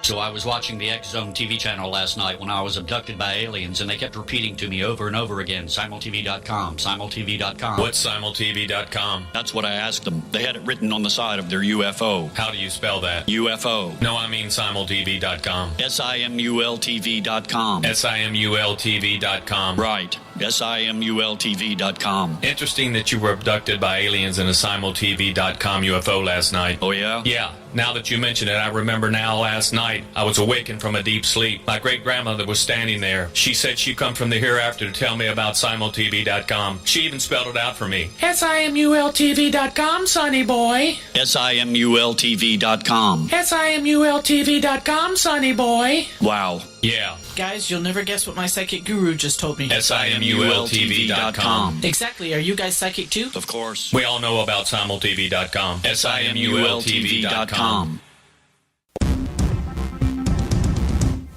So I was watching the X Zone TV channel last night when I was abducted by aliens, and they kept repeating to me over and over again, simultv.com, simultv.com. What's simultv.com? That's what I asked them. They had it written on the side of their UFO. How do you spell that? UFO. No, I mean simultv.com. simultv.com. simultv.com. Right. simultv.com. Interesting that you were abducted by aliens in a simultv.com UFO last night. Oh, yeah? Yeah. Now that you mention it, I remember now last night I was awakened from a deep sleep. My great-grandmother was standing there. She said she'd come from the hereafter to tell me about simultv.com. She even spelled it out for me. simultv.com, sonny boy. simultv.com. simultv.com, sonny boy. Wow. Yeah. Guys, you'll never guess what my psychic guru just told me. simultv.com. Exactly. Are you guys psychic too? Of course. We all know about simultv.com. simultv.com.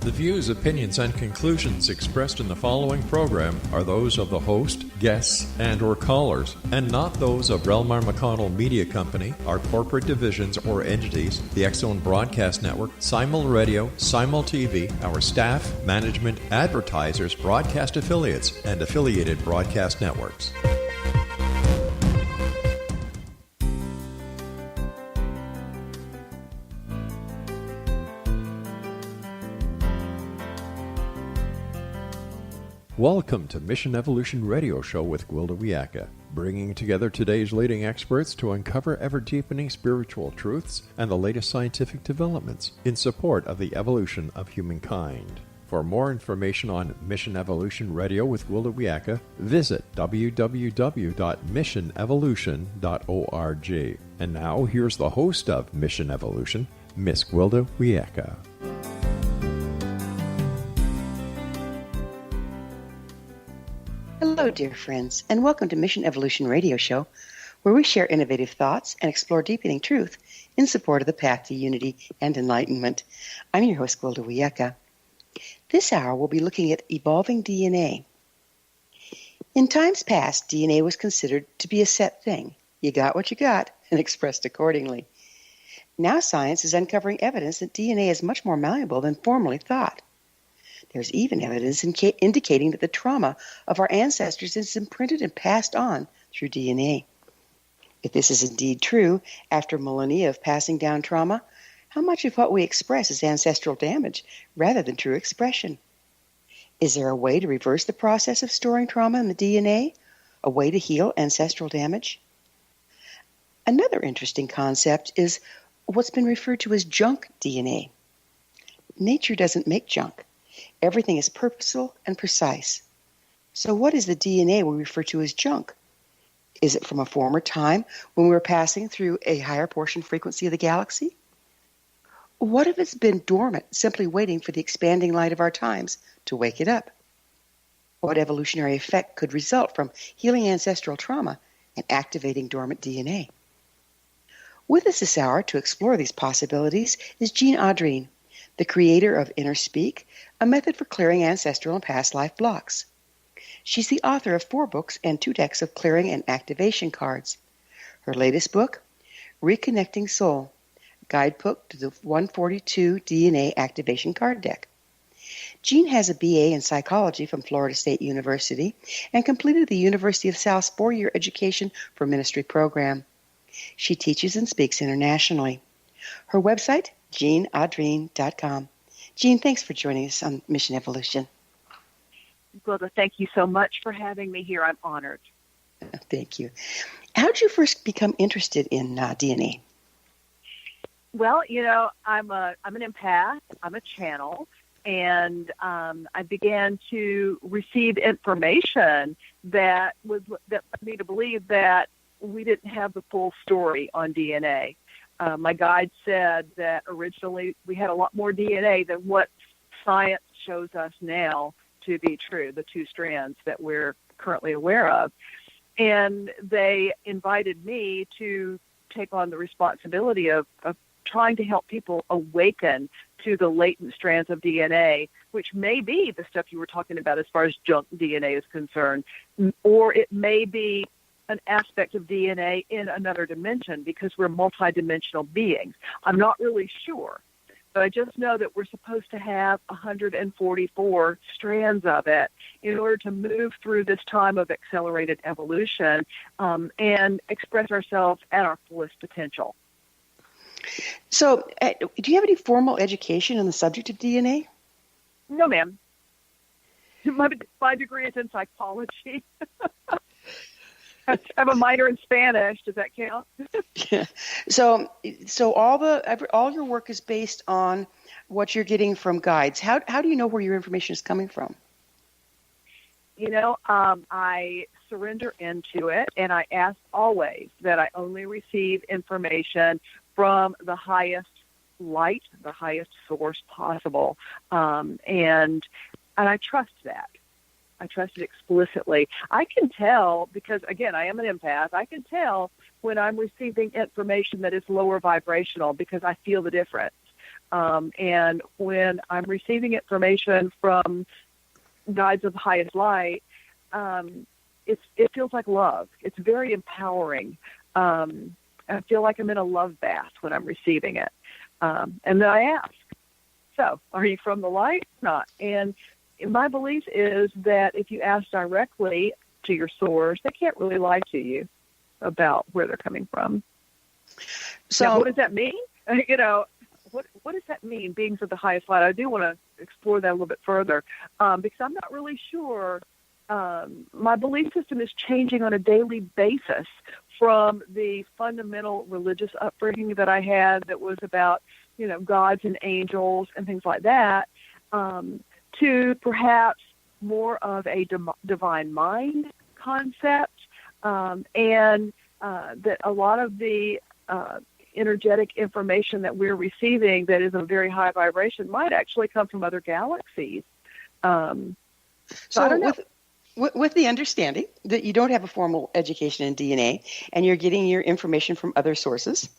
The views, opinions, and conclusions expressed in the following program are those of the host, guests, and/or callers, and not those of rel-mar McConnell Media Company, our corporate divisions or entities, the X-Zone Broadcast Network, Simul Radio, Simul TV, our staff, management, advertisers, broadcast affiliates, and affiliated broadcast networks. Welcome to Mission Evolution Radio Show with Gwilda Wiyaka, bringing together today's leading experts to uncover ever-deepening spiritual truths and the latest scientific developments in support of the evolution of humankind. For more information on Mission Evolution Radio with Gwilda Wiyaka, visit www.missionevolution.org. And now, here's the host of Mission Evolution, Miss Gwilda Wiyaka. Hello, dear friends, and welcome to Mission Evolution Radio Show, where we share innovative thoughts and explore deepening truth in support of the path to unity and enlightenment. I'm your host, Gwilda Wiyaka. This hour, we'll be looking at evolving DNA. In times past, DNA was considered to be a set thing. You got what you got, and expressed accordingly. Now science is uncovering evidence that DNA is much more malleable than formerly thought. There's even evidence indicating that the trauma of our ancestors is imprinted and passed on through DNA. If this is indeed true, after millennia of passing down trauma, how much of what we express is ancestral damage rather than true expression? Is there a way to reverse the process of storing trauma in the DNA? A way to heal ancestral damage? Another interesting concept is what's been referred to as junk DNA. Nature doesn't make junk. Everything is purposeful and precise. So what is the DNA we refer to as junk? Is it from a former time when we were passing through a higher portion frequency of the galaxy? What if it's been dormant, simply waiting for the expanding light of our times to wake it up? What evolutionary effect could result from healing ancestral trauma and activating dormant DNA? With us this hour to explore these possibilities is Adrienne, the creator of InnerSpeak, a method for clearing ancestral and past life blocks. She's the author of 4 books and 2 decks of clearing and activation cards. Her latest book, Reconnecting Soul Guidebook to the 142 DNA Activation Card Deck. Jean has a BA in psychology from Florida State University and completed the University of South's 4-year Education for Ministry program. She teaches and speaks internationally. Her website, JeanAdrienne.com. Jean, thanks for joining us on Mission Evolution. Gwilda, thank you so much for having me here. I'm honored. Thank you. How did you first become interested in DNA? Well, I'm an empath. I'm a channel, and I began to receive information that led me to believe that we didn't have the full story on DNA. My guide said that originally we had a lot more DNA than what science shows us now to be true, the 2 strands that we're currently aware of. And they invited me to take on the responsibility of trying to help people awaken to the latent strands of DNA, which may be the stuff you were talking about as far as junk DNA is concerned, or it may be an aspect of DNA in another dimension because we're multidimensional beings. I'm not really sure, But I just know that we're supposed to have 144 strands of it in order to move through this time of accelerated evolution and express ourselves at our fullest potential. So, do you have any formal education on the subject of DNA? No, ma'am. My degree is in psychology. I have a minor in Spanish. Does that count? Yeah. So all your work is based on what you're getting from guides. How do you know where your information is coming from? I surrender into it, and I ask always that I only receive information from the highest light, the highest source possible, and I trust that. I trust it explicitly. I can tell because, again, I am an empath. I can tell when I'm receiving information that is lower vibrational because I feel the difference. And when I'm receiving information from guides of the highest light, it feels like love. It's very empowering. I feel like I'm in a love bath when I'm receiving it. And then I ask, so are you from the light or not? And my belief is that if you ask directly to your source, they can't really lie to you about where they're coming from. So now, what does that mean? What does that mean, beings of the highest light? I do want to explore that a little bit further because I'm not really sure. My belief system is changing on a daily basis from the fundamental religious upbringing that I had that was about, gods and angels and things like that, to perhaps more of a divine mind concept, and that a lot of the energetic information that we're receiving that is a very high vibration might actually come from other galaxies. So I don't know. With the understanding that you don't have a formal education in DNA and you're getting your information from other sources,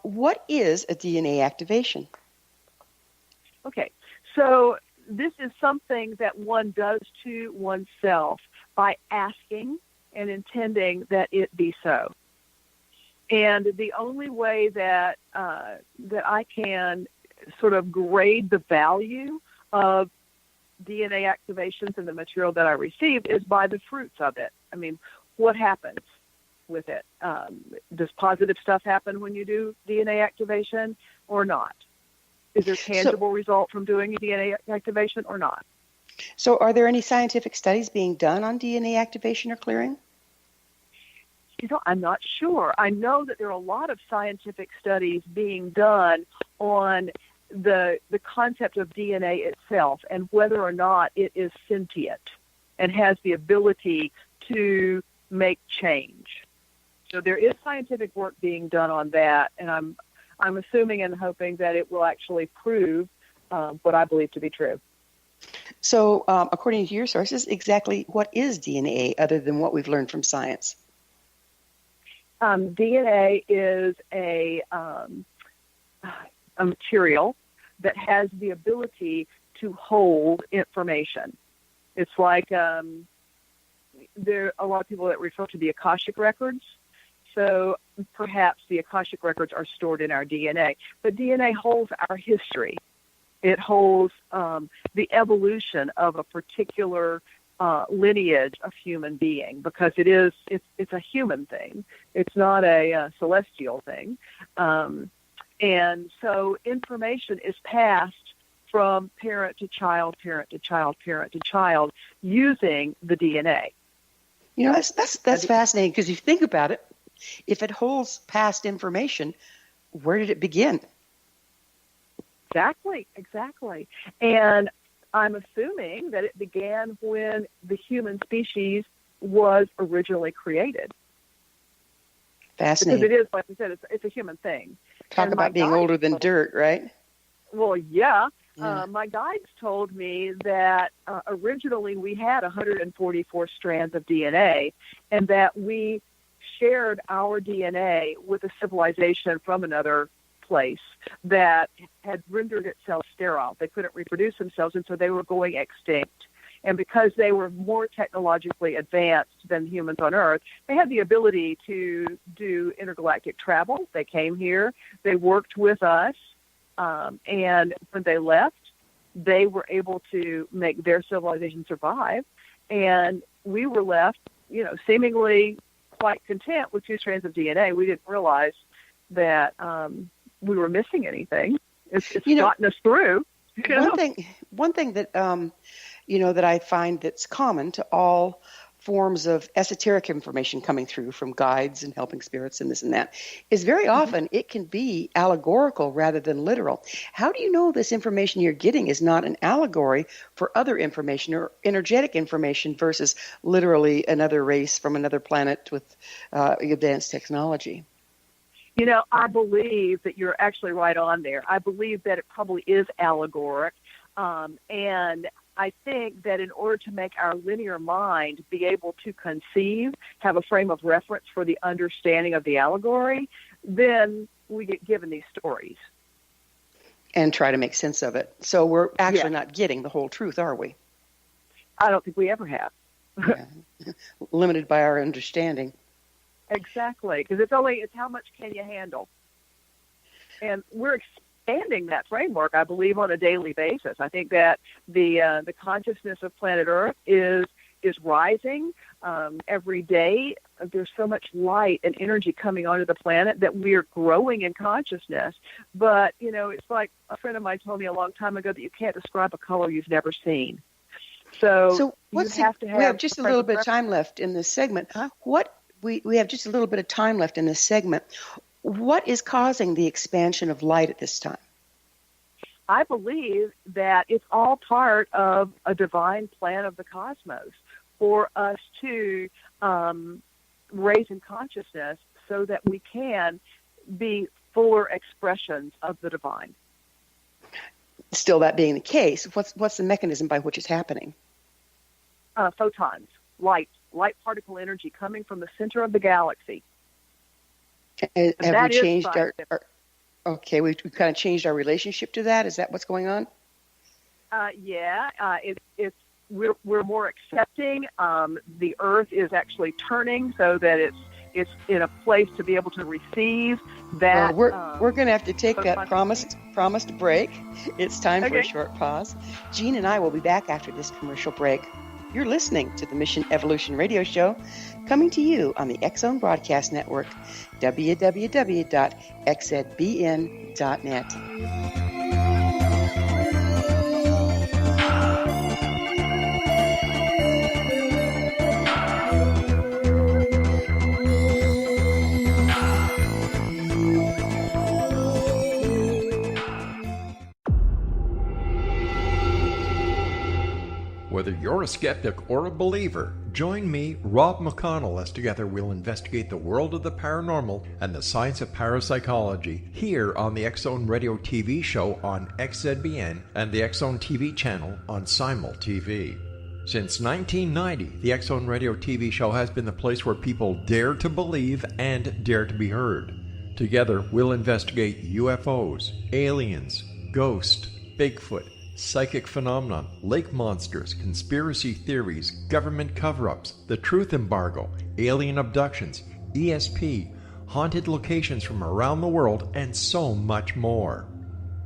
what is a DNA activation? Okay, so this is something that one does to oneself by asking and intending that it be so. And the only way that I can sort of grade the value of DNA activations and the material that I receive is by the fruits of it. I mean, what happens with it? Does positive stuff happen when you do DNA activation or not? Is there tangible result from doing a DNA activation or not? So are there any scientific studies being done on DNA activation or clearing? I'm not sure. I know that there are a lot of scientific studies being done on the concept of DNA itself and whether or not it is sentient and has the ability to make change. So there is scientific work being done on that, and I'm assuming and hoping that it will actually prove what I believe to be true. So according to your sources, exactly what is DNA other than what we've learned from science? DNA is a material that has the ability to hold information. It's like there are a lot of people that refer to the Akashic records. So perhaps the Akashic records are stored in our DNA. But DNA holds our history. It holds the evolution of a particular lineage of human being because it's a human thing. It's not a celestial thing. And so information is passed from parent to child, parent to child, parent to child using the DNA. That's fascinating because if you think about it, if it holds past information, where did it begin? Exactly. And I'm assuming that it began when the human species was originally created. Fascinating. Because it is, like we said, it's a human thing. Talk about being older than dirt, right? Well, yeah. My guides told me that originally we had 144 strands of DNA and that we shared our DNA with a civilization from another place that had rendered itself sterile. They couldn't reproduce themselves, and so they were going extinct. And because they were more technologically advanced than humans on Earth, they had the ability to do intergalactic travel. They came here. They worked with us. And when they left, they were able to make their civilization survive. And we were left, seemingly quite content with 2 strands of DNA. We didn't realize that we were missing anything. It's gotten us through. One thing that that I find that's common to all forms of esoteric information coming through from guides and helping spirits and this and that is very often it can be allegorical rather than literal. How do you know this information you're getting is not an allegory for other information or energetic information versus literally another race from another planet with advanced technology? I believe that you're actually right on there. I believe that it probably is allegoric. And I think that in order to make our linear mind be able to conceive, have a frame of reference for the understanding of the allegory, then we get given these stories. And try to make sense of it. So we're actually not getting the whole truth, are we? I don't think we ever have. Limited by our understanding. Exactly, because it's how much can you handle? And we're expanding that framework, I believe, on a daily basis. I think that the consciousness of planet Earth is rising every day. There's so much light and energy coming onto the planet that we're growing in consciousness. But, it's like a friend of mine told me a long time ago that you can't describe a color you've never seen. So we have just a little bit of time left in this segment. Huh? We have just a little bit of time left in this segment. What is causing the expansion of light at this time? I believe that it's all part of a divine plan of the cosmos for us to raise in consciousness so that we can be fuller expressions of the divine. Still, that being the case, what's the mechanism by which it's happening? Photons, light particle energy coming from the center of the galaxy. Have we changed we've kind of changed our relationship to that? Is that what's going on? We're more accepting. The Earth is actually turning so that it's in a place to be able to receive that. Well, we're going to have to take that promised break. It's time for a short pause. Jean and I will be back after this commercial break. You're listening to the Mission Evolution Radio Show, coming to you on the X Zone Broadcast Network, www.xzbn.net. Whether you're a skeptic or a believer, join me, Rob McConnell, as together we'll investigate the world of the paranormal and the science of parapsychology here on the X Zone Radio TV show on XZBN and the X Zone TV channel on Simul TV. Since 1990, the X Zone Radio TV show has been the place where people dare to believe and dare to be heard. Together, we'll investigate UFOs, aliens, ghosts, Bigfoot, psychic phenomenon, lake monsters, conspiracy theories, government cover-ups, the truth embargo, alien abductions, ESP, haunted locations from around the world, and so much more.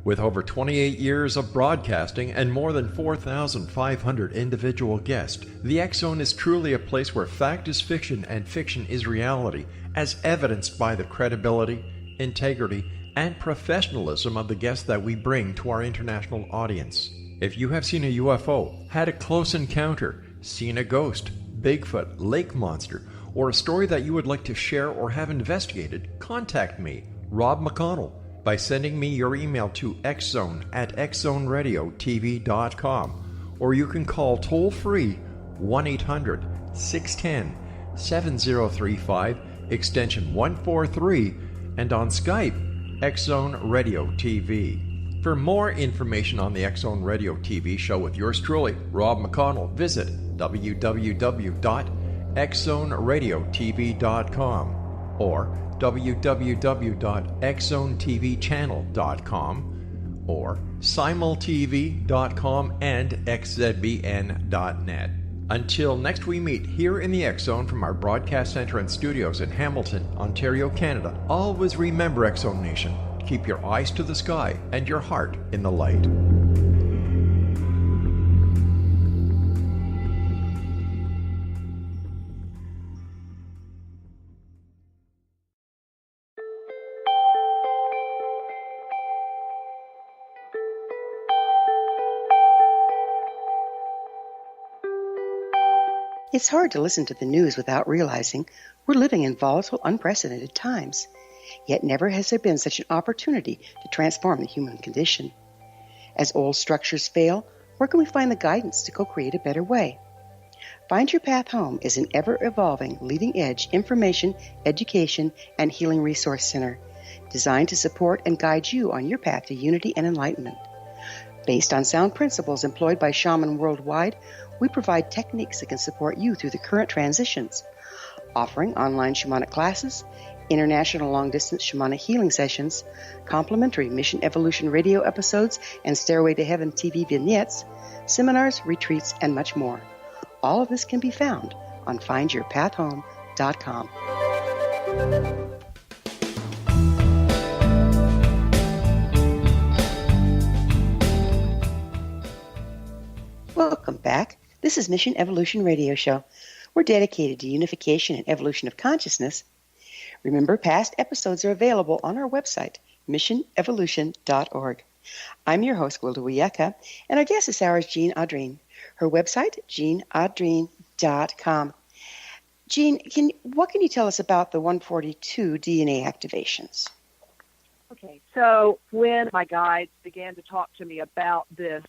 With over 28 years of broadcasting and more than 4,500 individual guests, the X Zone is truly a place where fact is fiction and fiction is reality, as evidenced by the credibility, integrity, and professionalism of the guests that we bring to our international audience. If you have seen a UFO, had a close encounter, seen a ghost, Bigfoot, lake monster, or a story that you would like to share or have investigated, contact me, Rob McConnell, by sending me your email to xzone@xzoneradiotv.com, or you can call toll-free 1-800-610-7035, extension 143, and on Skype, X Zone Radio TV. For more information on the X Zone Radio TV show with yours truly, Rob McConnell, visit www.xzoneradiotv.com or www.xzonetvchannel.com or simultv.com and xzbn.net. Until next we meet here in the X Zone from our broadcast center and studios in Hamilton, Ontario, Canada, always remember, X Zone Nation, Keep your eyes to the sky and your heart in the light. It's hard to listen to the news without realizing we're living in volatile, unprecedented times. Yet never has there been such an opportunity to transform the human condition. As old structures fail, where can we find the guidance to co-create a better way? Find Your Path Home is an ever-evolving, leading-edge information, education, and healing resource center designed to support and guide you on your path to unity and enlightenment. Based on sound principles employed by shaman worldwide, we provide techniques that can support you through the current transitions, offering online shamanic classes, international long-distance shamanic healing sessions, complimentary Mission Evolution radio episodes and Stairway to Heaven TV vignettes, seminars, retreats, and much more. All of this can be found on findyourpathhome.com. Welcome back. This is Mission Evolution Radio Show. We're dedicated to unification and evolution of consciousness. Remember, past episodes are available on our website, missionevolution.org. I'm your host, Gwilda Wiyaka, and our guest this hour is Jean Adrienne. Her website, jeanadrienne.com. Jean, what can you tell us about the 142 DNA activations? Okay, so when my guides began to talk to me about this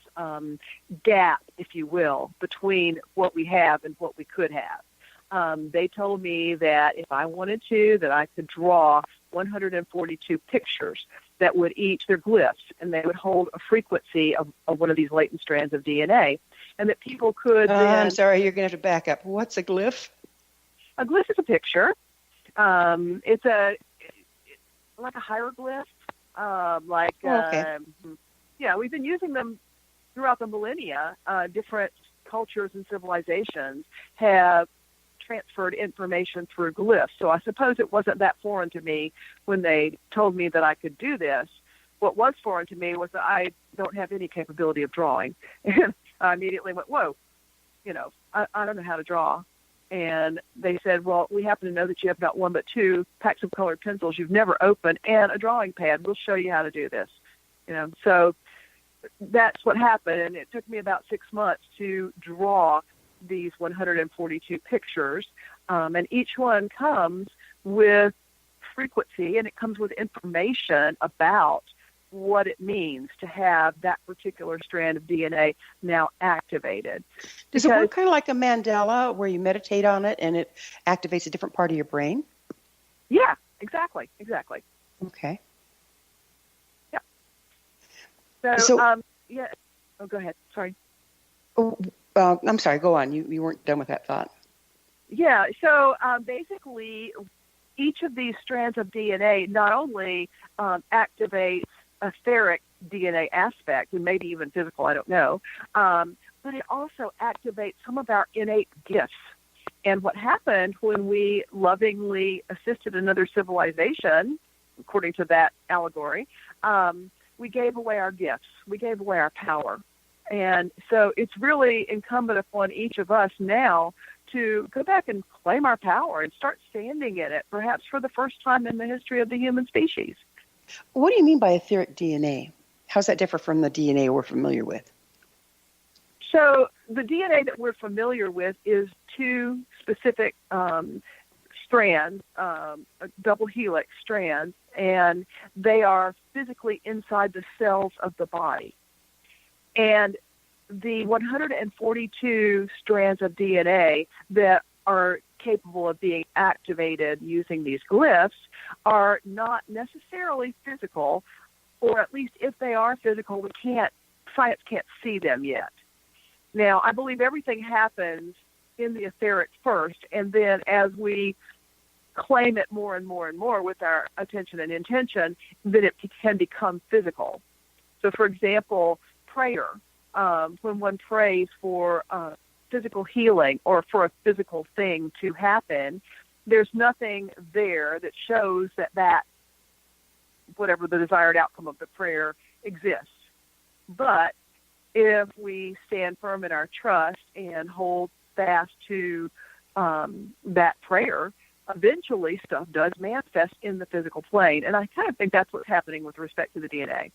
gap, if you will, between what we have and what we could have, they told me that if I wanted to, that I could draw 142 pictures that would each, they're glyphs, and they would hold a frequency of one of these latent strands of DNA, and that people could I'm sorry, you're going to have to back up. What's a glyph? A glyph is a picture. It's like a hieroglyph. Okay. Yeah, we've been using them throughout the millennia. Different cultures and civilizations have transferred information through glyphs. So I suppose it wasn't that foreign to me when they told me that I could do this. What was foreign to me was that I don't have any capability of drawing. And I immediately went, whoa, I don't know how to draw. And they said, well, we happen to know that you have not one but two packs of colored pencils you've never opened and a drawing pad. We'll show you how to do this. So that's what happened. And it took me about 6 months to draw these 142 pictures. And each one comes with frequency, and it comes with information about what it means to have that particular strand of DNA now activated. Does it work kind of like a mandala where you meditate on it and it activates a different part of your brain? Yeah, exactly. Okay. Yeah. So yeah. Oh, go ahead. Sorry. Oh, I'm sorry. Go on. You weren't done with that thought. Yeah. So basically, each of these strands of DNA not only activates etheric DNA aspect, and maybe even physical, I don't know, but it also activates some of our innate gifts. And what happened when we lovingly assisted another civilization, according to that allegory, we gave away our gifts. We gave away our power. And so it's really incumbent upon each of us now to go back and claim our power and start standing in it, perhaps for the first time in the history of the human species. What do you mean by etheric DNA? How does that differ from the DNA we're familiar with? So the DNA that we're familiar with is two specific strands, double helix strands, and they are physically inside the cells of the body. And the 142 strands of DNA that are capable of being activated using these glyphs are not necessarily physical, or at least if they are physical, science can't see them yet. Now, I believe everything happens in the etheric first, and then as we claim it more and more and more with our attention and intention, then it can become physical. So, for example, prayer, when one prays for physical healing or for a physical thing to happen, there's nothing there that shows that whatever the desired outcome of the prayer exists. But if we stand firm in our trust and hold fast to that prayer, eventually stuff does manifest in the physical plane. And I kind of think that's what's happening with respect to the DNA.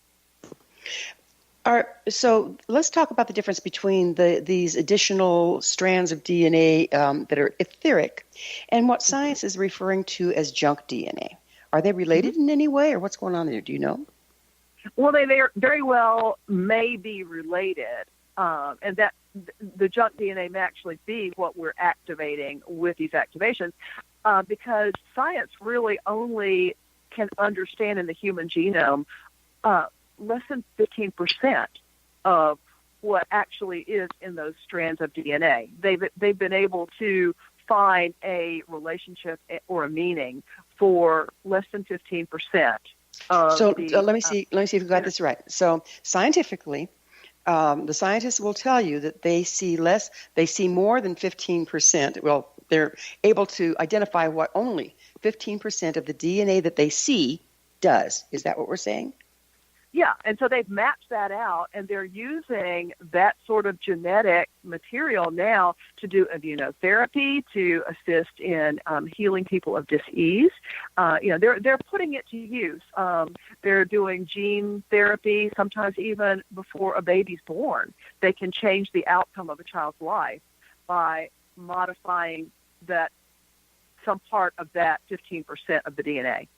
So let's talk about the difference between these additional strands of DNA that are etheric and what science is referring to as junk DNA. Are they related in any way, or what's going on there? Do you know? Well, they very well may be related, and that the junk DNA may actually be what we're activating with these activations, because science really only can understand in the human genome less than 15% of what actually is in those strands of DNA. They've been able to find a relationship or a meaning for less than 15%. So let me see if we got this right. So scientifically, the scientists will tell you that they see more than 15%. Well, they're able to identify what only 15% of the DNA that they see does. Is that what we're saying? Yeah, and so they've mapped that out, and they're using that sort of genetic material now to do immunotherapy, to assist in healing people of dis-ease. They're putting it to use. They're doing gene therapy, sometimes even before a baby's born. They can change the outcome of a child's life by modifying some part of that 15% of the DNA.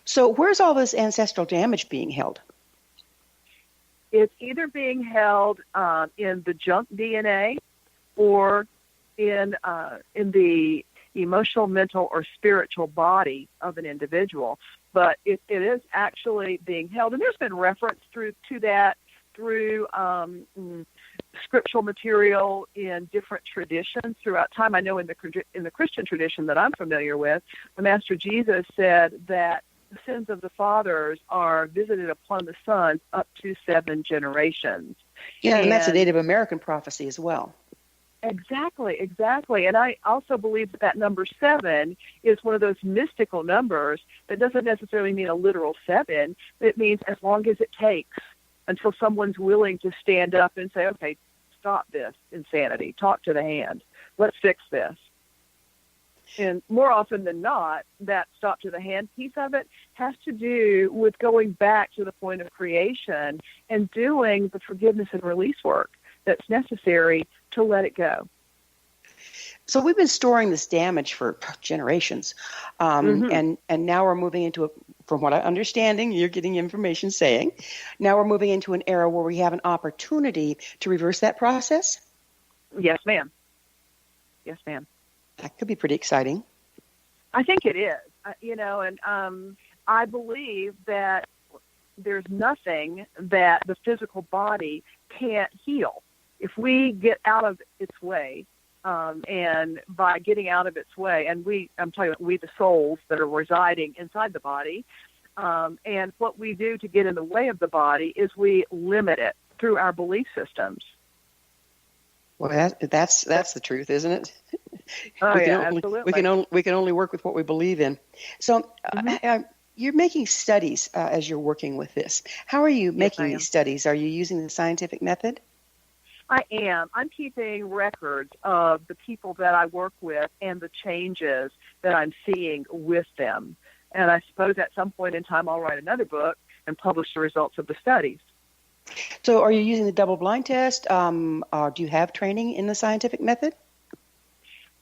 So where's all this ancestral damage being held? It's either being held in the junk DNA or in the emotional, mental, or spiritual body of an individual. But it is actually being held, and there's been reference to that through scriptural material in different traditions throughout time. I know in the Christian tradition that I'm familiar with, the Master Jesus said that the sins of the fathers are visited upon the sons up to 7 generations. Yeah, and that's a Native American prophecy as well. Exactly. And I also believe that number 7 is one of those mystical numbers that doesn't necessarily mean a literal 7. It means as long as it takes until someone's willing to stand up and say, okay, stop this insanity. Talk to the hand. Let's fix this. And more often than not, that stop to the hand piece of it has to do with going back to the point of creation and doing the forgiveness and release work that's necessary to let it go. So we've been storing this damage for generations, and now we're moving into from what I'm understanding, you're getting information saying, now we're moving into an era where we have an opportunity to reverse that process? Yes, ma'am. Yes, ma'am. That could be pretty exciting. I think it is, and I believe that there's nothing that the physical body can't heal. If we get out of its way, and by getting out of its way, and I'm talking about we, the souls that are residing inside the body, and what we do to get in the way of the body is we limit it through our belief systems. Well, that's the truth, isn't it? Oh, absolutely. We can only work with what we believe in. So you're making studies as you're working with this. How are you making these studies? Are you using the scientific method? I am. I'm keeping records of the people that I work with and the changes that I'm seeing with them. And I suppose at some point in time I'll write another book and publish the results of the studies. So are you using the double-blind test? Do you have training in the scientific method?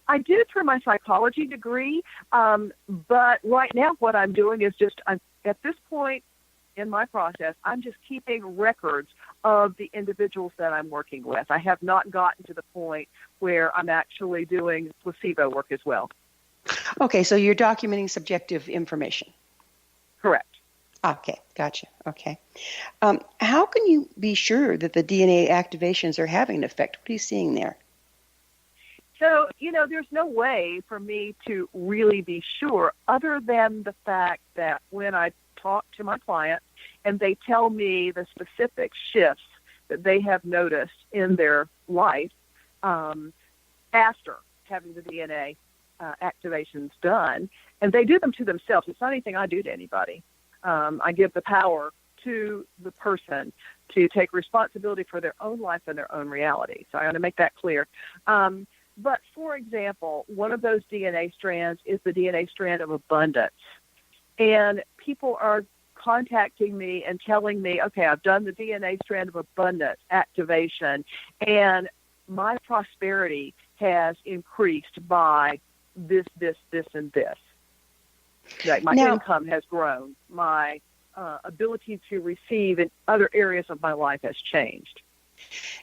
I do through my psychology degree, but right now what I'm doing is at this point in my process, I'm just keeping records of the individuals that I'm working with. I have not gotten to the point where I'm actually doing placebo work as well. Okay, so you're documenting subjective information. Correct. Okay, gotcha. Okay. How can you be sure that the DNA activations are having an effect? What are you seeing there? So, there's no way for me to really be sure other than the fact that when I talk to my clients and they tell me the specific shifts that they have noticed in their life after having the DNA activations done, and they do them to themselves. It's not anything I do to anybody. I give the power to the person to take responsibility for their own life and their own reality. So I want to make that clear. But for example, one of those DNA strands is the DNA strand of abundance. And people are contacting me and telling me, okay, I've done the DNA strand of abundance activation, and my prosperity has increased by this, and this. Like my income has grown. My ability to receive in other areas of my life has changed.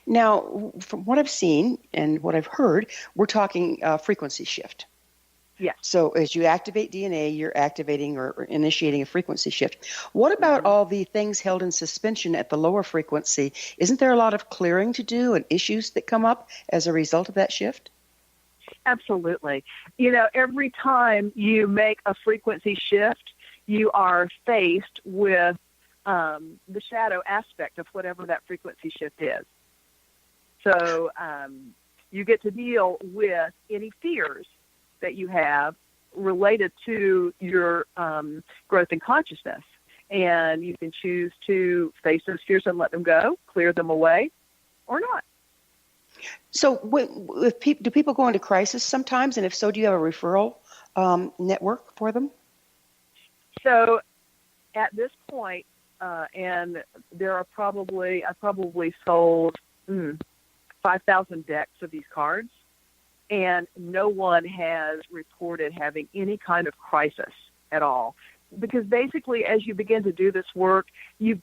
Now, from what I've seen and what I've heard, we're talking frequency shift. Yes. So as you activate DNA, you're activating or initiating a frequency shift. What about all the things held in suspension at the lower frequency? Isn't there a lot of clearing to do and issues that come up as a result of that shift? Absolutely. Every time you make a frequency shift, you are faced with the shadow aspect of whatever that frequency shift is. So you get to deal with any fears that you have related to your growth in consciousness. And you can choose to face those fears and let them go, clear them away, or not. So do people go into crisis sometimes? And if so, do you have a referral network for them? So at this point, and there are I probably sold 5,000 decks of these cards, and no one has reported having any kind of crisis at all. Because basically, as you begin to do this work, you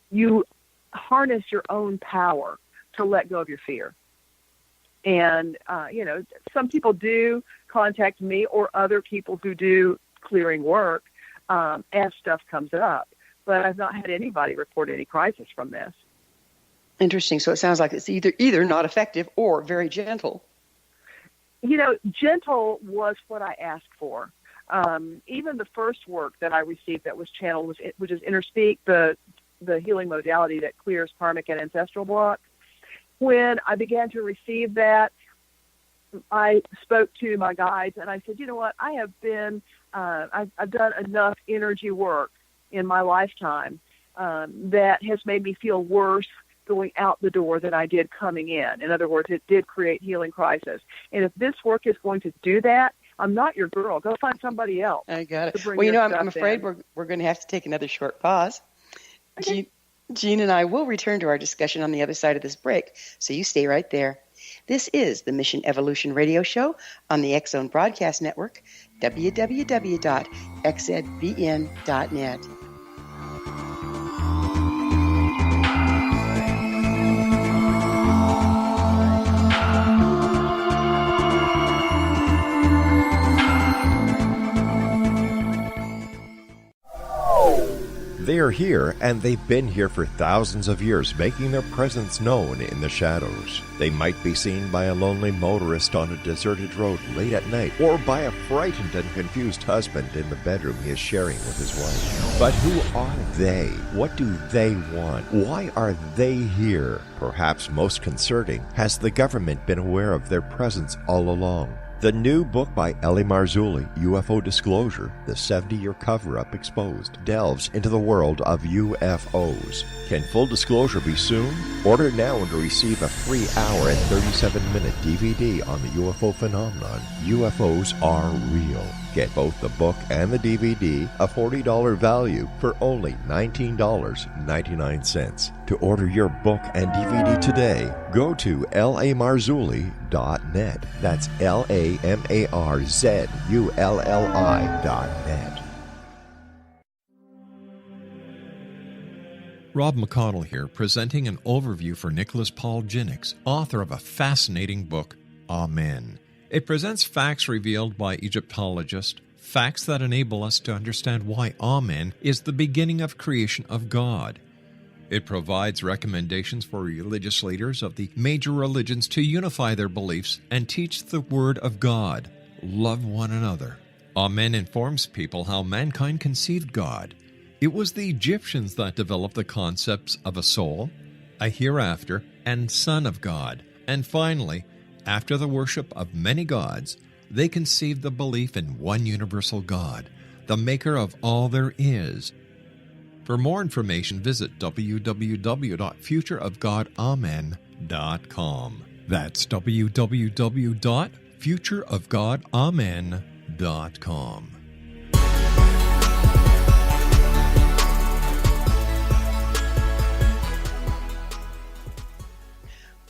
harness your own power to let go of your fear. And, some people do contact me or other people who do clearing work as stuff comes up. But I've not had anybody report any crisis from this. Interesting. So it sounds like it's either not effective or very gentle. Gentle was what I asked for. Even the first work that I received that was channeled, which is InnerSpeak, the healing modality that clears karmic and ancestral block. When I began to receive that, I spoke to my guides and I said, you know what, I have been, I've done enough energy work in my lifetime that has made me feel worse going out the door than I did coming in. In other words, it did create healing crisis. And if this work is going to do that, I'm not your girl. Go find somebody else. I got it. Well, I'm afraid we're going to have to take another short pause. Okay. Jean and I will return to our discussion on the other side of this break, so you stay right there. This is the Mission Evolution Radio Show on the X-Zone Broadcast Network, www.xzbn.net. They are here, and they've been here for thousands of years, making their presence known in the shadows. They might be seen by a lonely motorist on a deserted road late at night, or by a frightened and confused husband in the bedroom he is sharing with his wife. But who are they? What do they want? Why are they here? Perhaps most concerning, has the government been aware of their presence all along? The new book by rel-mar, UFO Disclosure, the 70-year cover-up exposed, delves into the world of UFOs. Can full disclosure be soon? Order now and receive a free hour and 37-minute DVD on the UFO phenomenon. UFOs are real. Get both the book and the DVD, a $40 value, for only $19.99. To order your book and DVD today, go to rel-marzulli.net. That's LAMARZULLI.net. Rob McConnell here, presenting an overview for Nicholas Paul Jennings, author of a fascinating book, Amen. It presents facts revealed by Egyptologists, facts that enable us to understand why Amen is the beginning of creation of God. It provides recommendations for religious leaders of the major religions to unify their beliefs and teach the Word of God. Love one another. Amen informs people how mankind conceived God. It was the Egyptians that developed the concepts of a soul, a hereafter, and Son of God. And finally, after the worship of many gods, they conceived the belief in one universal God, the maker of all there is. For more information, visit www.futureofgodamen.com. That's www.futureofgodamen.com.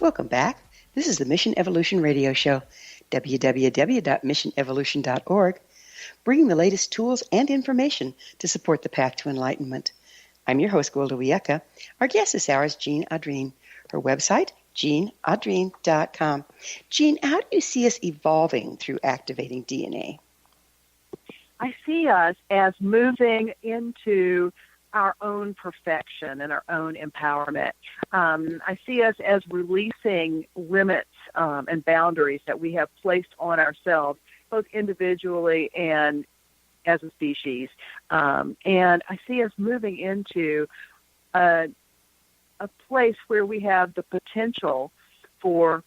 Welcome back. This is the Mission Evolution Radio Show, www.missionevolution.org, bringing the latest tools and information to support the path to enlightenment. I'm your host, Gwilda Wiyaka. Our guest this hour is Jean Adrienne. Her website, jeanadrienne.com. Jean, how do you see us evolving through activating DNA? I see us as moving into our own perfection and our own empowerment. I see us as releasing limits and boundaries that we have placed on ourselves, both individually and as a species. And I see us moving into a place where we have the potential for,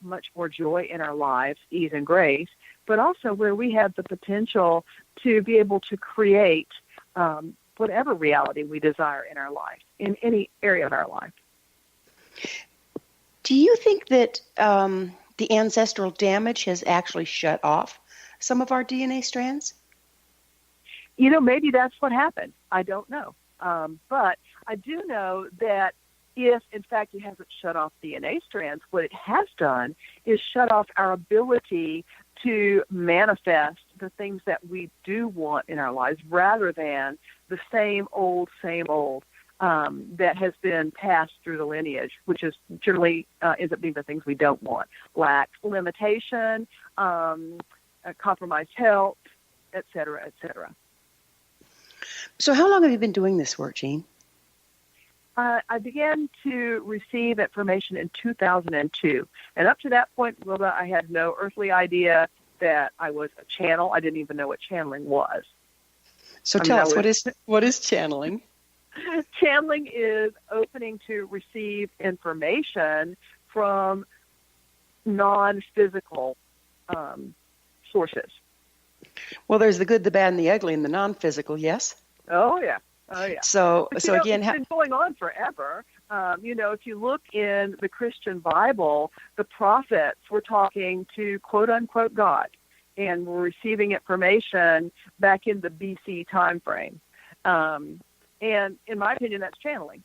much more joy in our lives, ease and grace, but also where we have the potential to be able to create whatever reality we desire in our life, in any area of our life. Do you think that the ancestral damage has actually shut off some of our DNA strands? Maybe that's what happened. I don't know. But I do know that if, in fact, it hasn't shut off DNA strands, what it has done is shut off our ability to manifest the things that we do want in our lives rather than the same old that has been passed through the lineage, which is generally ends up being the things we don't want: lack, limitation, compromised health, et cetera, et cetera. So how long have you been doing this work, Jean? I began to receive information in 2002. And up to that point, Wilda, I had no earthly idea that I was a channel. I didn't even know what channeling was. So tell us, what is channeling? Channeling is opening to receive information from non-physical sources. Well, there's the good, the bad, and the ugly, and the non-physical, yes? Oh, yeah. Oh, yeah. So again, it's been going on forever. If you look in the Christian Bible, the prophets were talking to quote unquote God, and were receiving information back in the BC time frame. And in my opinion, that's channeling.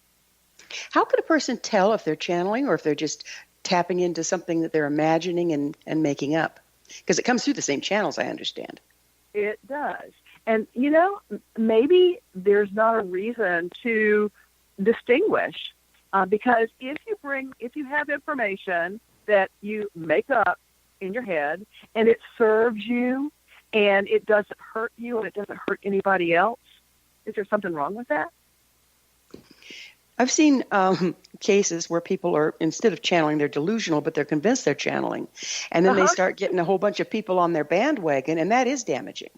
How could a person tell if they're channeling or if they're just tapping into something that they're imagining and making up? Because it comes through the same channels, I understand. It does. And, maybe there's not a reason to distinguish because if you have information that you make up in your head and it serves you and it doesn't hurt you and it doesn't hurt anybody else, is there something wrong with that? I've seen cases where people are, instead of channeling, they're delusional, but they're convinced they're channeling. And then they start getting a whole bunch of people on their bandwagon, and that is damaging.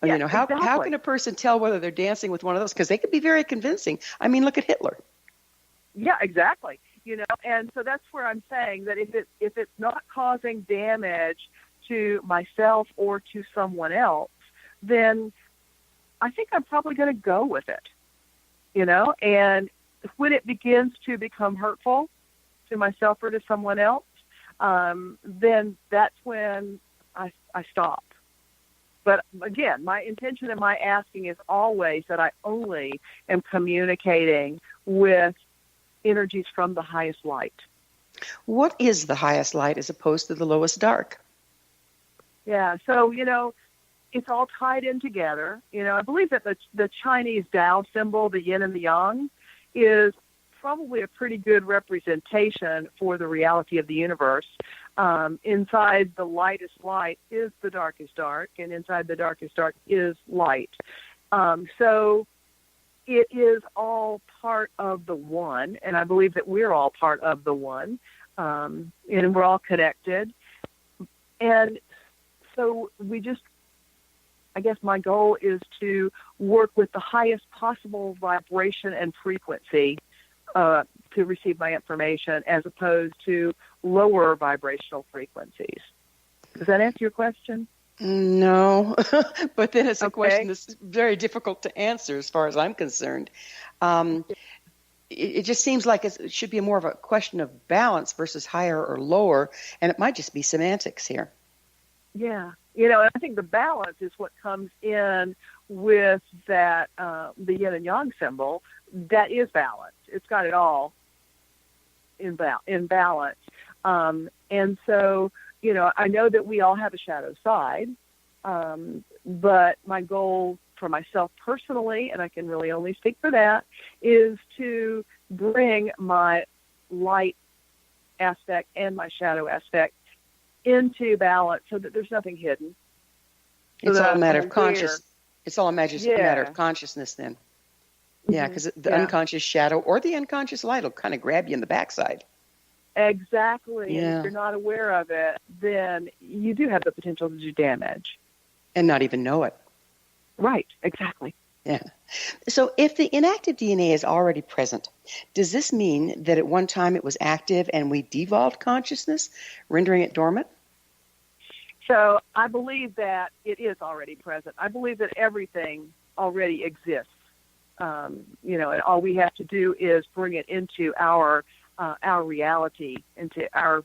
Yeah, how exactly. can a person tell whether they're dancing with one of those? Because they could be very convincing. I mean, look at Hitler. Yeah, exactly. And so that's where I'm saying that if it's not causing damage to myself or to someone else, then I think I'm probably going to go with it. And when it begins to become hurtful to myself or to someone else, then that's when I stop. But again, my intention and my asking is always that I only am communicating with energies from the highest light. What is the highest light as opposed to the lowest dark? Yeah, so, it's all tied in together. I believe that the Chinese Tao symbol, the yin and the yang, is probably a pretty good representation for the reality of the universe. Inside the lightest light is the darkest dark, and inside the darkest dark is light. So it is all part of the one, and I believe that we're all part of the one, and we're all connected. And so I guess my goal is to work with the highest possible vibration and frequency to receive my information as opposed to lower vibrational frequencies. Does that answer your question? No, but then it's a Okay. question that's very difficult to answer as far as I'm concerned. Um, it just seems like it should be more of a question of balance versus higher or lower, and it might just be semantics here. Yeah. I think the balance is what comes in with that, the yin and yang symbol. That is balance. It's got it all in balance. And so, I know that we all have a shadow side, but my goal for myself personally, and I can really only speak for that, is to bring my light aspect and my shadow aspect into balance so that there's nothing hidden. It's all a matter of Yeah. matter of consciousness then. Yeah, because the unconscious shadow or the unconscious light will kind of grab you in the backside. Exactly. Yeah. And if you're not aware of it, then you do have the potential to do damage. And not even know it. Right. Exactly. Yeah. So if the inactive DNA is already present, does this mean that at one time it was active and we devolved consciousness, rendering it dormant? So I believe that it is already present. I believe that everything already exists. And all we have to do is bring it into our reality, into our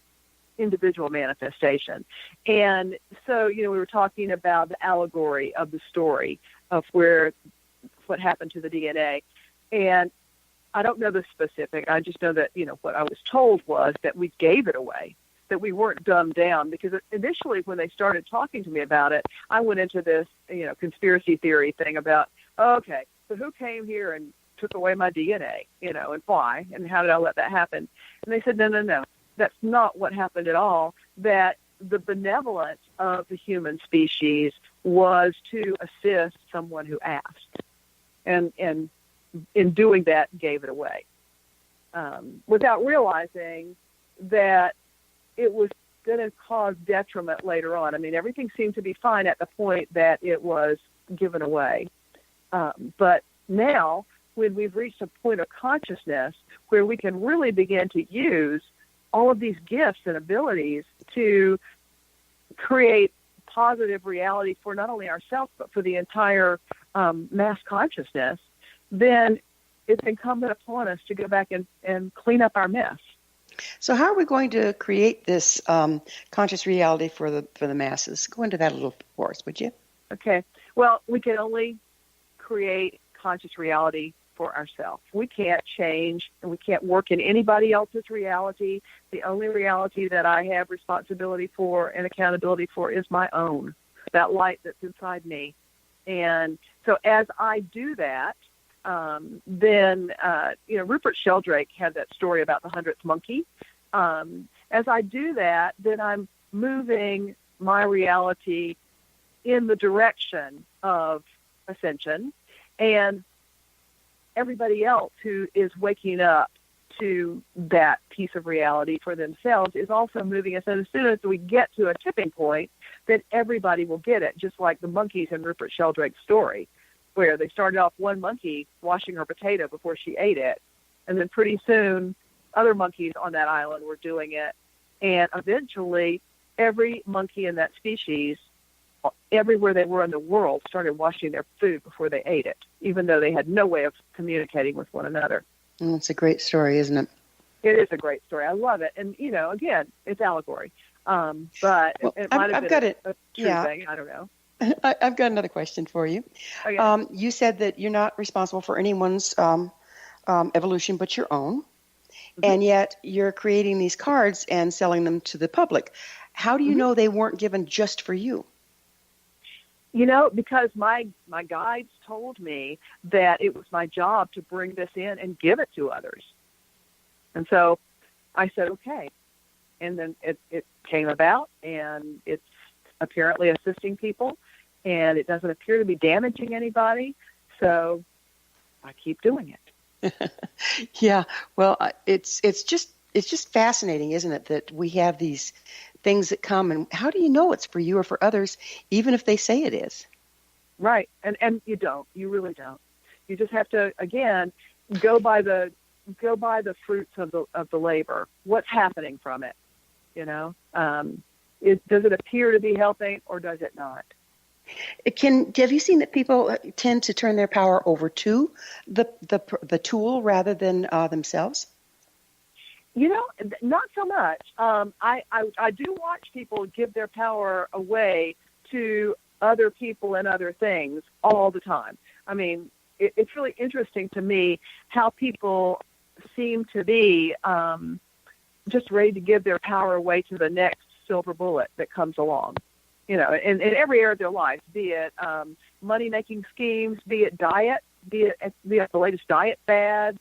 individual manifestation. And so, we were talking about the allegory of the story of what happened to the DNA. And I don't know the specific. I just know that, what I was told was that we gave it away, that we weren't dumbed down. Because initially when they started talking to me about it, I went into this, conspiracy theory thing about, okay, so who came here and took away my DNA, and why, and how did I let that happen? And they said, no, that's not what happened at all, that the benevolence of the human species was to assist someone who asked. And in doing that, gave it away, without realizing that it was going to cause detriment later on. I mean, everything seemed to be fine at the point that it was given away. But now, when we've reached a point of consciousness where we can really begin to use all of these gifts and abilities to create positive reality for not only ourselves, but for the entire mass consciousness, then it's incumbent upon us to go back and clean up our mess. So how are we going to create this conscious reality for the masses? Go into that a little for us, would you? Okay. Well, we can only create conscious reality for ourselves. We can't change and we can't work in anybody else's reality. The only reality that I have responsibility for and accountability for is my own, that light that's inside me. And so as I do that, then Rupert Sheldrake had that story about the 100th monkey. As I do that, then I'm moving my reality in the direction of ascension, and everybody else who is waking up to that piece of reality for themselves is also moving us. And as soon as we get to a tipping point, then everybody will get it, just like the monkeys in Rupert Sheldrake's story, where they started off one monkey washing her potato before she ate it, and then pretty soon other monkeys on that island were doing it, and eventually every monkey in that species, everywhere they were in the world, started washing their food before they ate it, even though they had no way of communicating with one another. It's a great story, isn't it? It is a great story. I love it. And, again, it's allegory. But it might have been a true thing. I don't know. I've got another question for you. Okay. You said that you're not responsible for anyone's evolution but your own, and yet you're creating these cards and selling them to the public. How do you know they weren't given just for you? Because my guides told me that it was my job to bring this in and give it to others. And so I said, okay. And then it came about, and it's apparently assisting people, and it doesn't appear to be damaging anybody. So I keep doing it. Yeah. Well, it's just fascinating, isn't it, that we have these things that come, and how do you know it's for you or for others, even if they say it is? Right. And you don't. You really don't. You just have to, again, go by the fruits of the labor. What's happening from it? does it appear to be helping or does it not? Have you seen that people tend to turn their power over to the tool rather than themselves? Not so much. I do watch people give their power away to other people and other things all the time. I mean, it's really interesting to me how people seem to be just ready to give their power away to the next silver bullet that comes along. In every area of their life, be it money-making schemes, be it diet, be it the latest diet fad,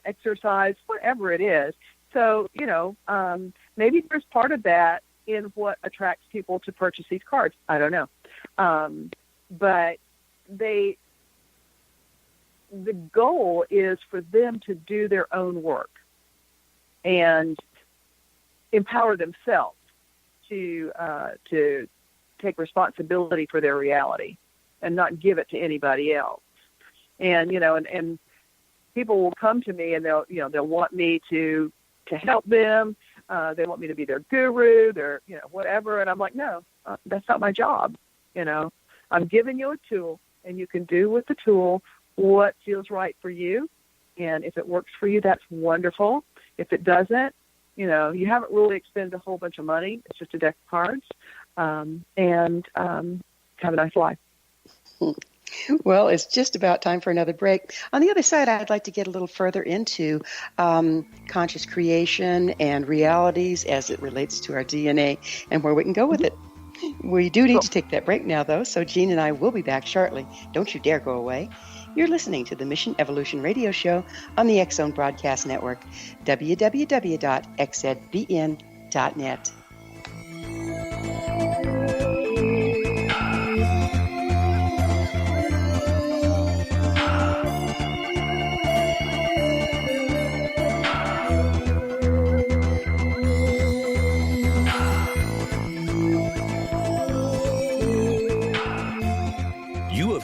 exercise, whatever it is. So, maybe there's part of that in what attracts people to purchase these cards. I don't know. But the goal is for them to do their own work and empower themselves to take responsibility for their reality and not give it to anybody else. And, and people will come to me and they'll want me to help them. They want me to be their guru, their, whatever. And I'm like, no, that's not my job. I'm giving you a tool and you can do with the tool what feels right for you. And if it works for you, that's wonderful. If it doesn't, you haven't really expended a whole bunch of money. It's just a deck of cards. And have a nice life. Well, it's just about time for another break. On the other side, I'd like to get a little further into conscious creation and realities as it relates to our DNA and where we can go with it. We do need to take that break now, though, so Jean and I will be back shortly. Don't you dare go away. You're listening to the Mission Evolution Radio Show on the X-Zone Broadcast Network, www.xzbn.net.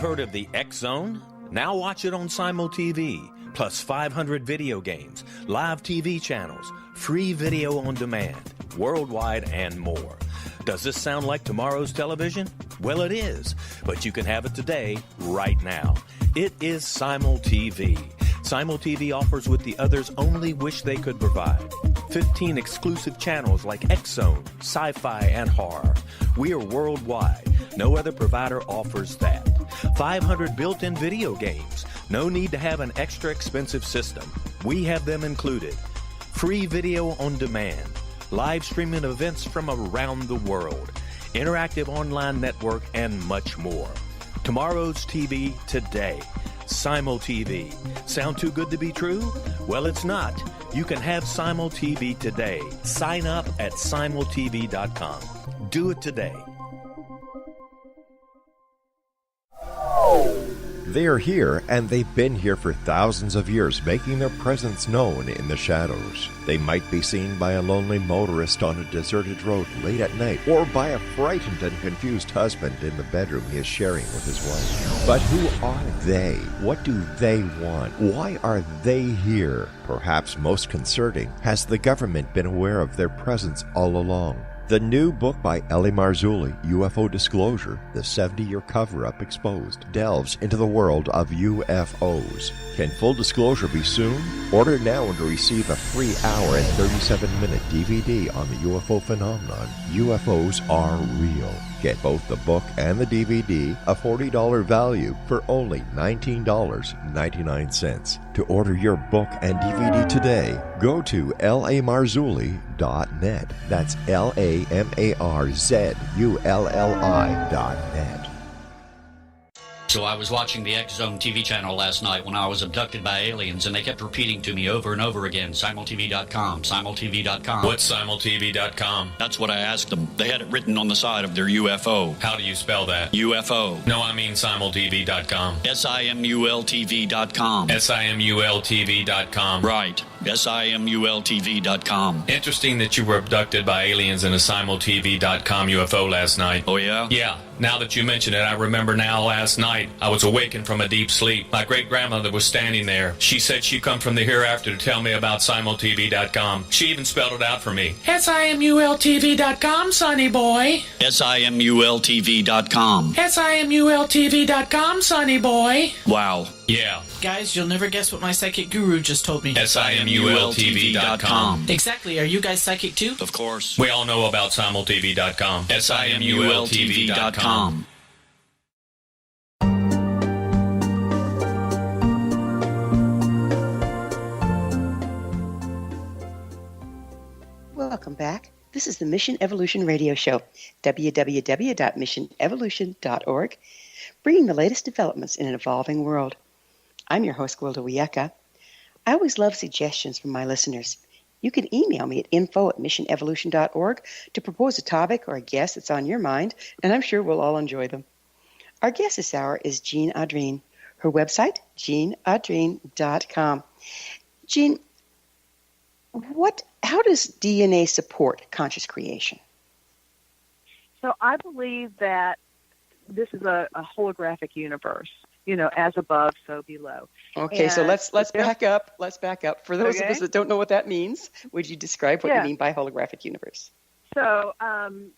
Heard of the X-Zone? Now watch it on Simul TV, plus 500 video games, live TV channels, free video on demand, worldwide, and more. Does this sound like tomorrow's television? Well, it is, but you can have it today, right now. It is Simul TV. Simul TV offers what the others only wish they could provide. 15 exclusive channels like X-Zone, Sci-Fi, and Horror. We are worldwide. No other provider offers that. 500 built-in video games. No need to have an extra expensive system. We have them included. Free video on demand. Live streaming events from around the world. Interactive online network, and much more. Tomorrow's TV today. Simul TV. Sound too good to be true? Well, it's not. You can have Simul TV today. Sign up at simultv.com. Do it today. They are here, and they've been here for thousands of years, making their presence known in the shadows. They might be seen by a lonely motorist on a deserted road late at night, or by a frightened and confused husband in the bedroom he is sharing with his wife. But who are they? What do they want? Why are they here? Perhaps most concerning, has the government been aware of their presence all along? The new book by Ellie Marzulli, UFO Disclosure, the 70-year cover-up exposed, delves into the world of UFOs. Can full disclosure be soon? Order now to receive a free hour and 37-minute DVD on the UFO phenomenon. UFOs are real. Get both the book and the DVD, a $40 value, for only $19.99. To order your book and DVD today, go to lamarzulli.net. That's LAMARZULLI.net. So I was watching the X-Zone TV channel last night when I was abducted by aliens, and they kept repeating to me over and over again, simultv.com, simultv.com. What's simultv.com? That's what I asked them. They had it written on the side of their UFO. How do you spell that? UFO. No, I mean simultv.com. simultv.com. simultv.com. Right. SIMULTV.com. Interesting that you were abducted by aliens in a SimulTV.com UFO last night. Oh, yeah? Yeah. Now that you mention it, I remember now last night I was awakened from a deep sleep. My great-grandmother was standing there. She said she come from the hereafter to tell me about SimulTV.com. She even spelled it out for me. SIMULTV.com, sonny boy. SIMULTV.com. SIMULTV.com, sonny boy. Wow. Yeah. Guys, you'll never guess what my psychic guru just told me. SIMULTV.com. Exactly. Are you guys psychic too? Of course. We all know about SimulTV.com. SIMULTV.com. Welcome back. This is the Mission Evolution Radio Show, www.missionevolution.org, bringing the latest developments in an evolving world. I'm your host, Gwilda Wiyaka. I always love suggestions from my listeners. You can email me at info@missionevolution.org to propose a topic or a guest that's on your mind, and I'm sure we'll all enjoy them. Our guest this hour is Jean Adrienne. Her website, jeanadrienne.com. Jean, how does DNA support conscious creation? So I believe that this is a holographic universe. As above, so below. Okay, so let's back up. Let's back up. For those of us that don't know what that means, would you describe what you mean by holographic universe? So,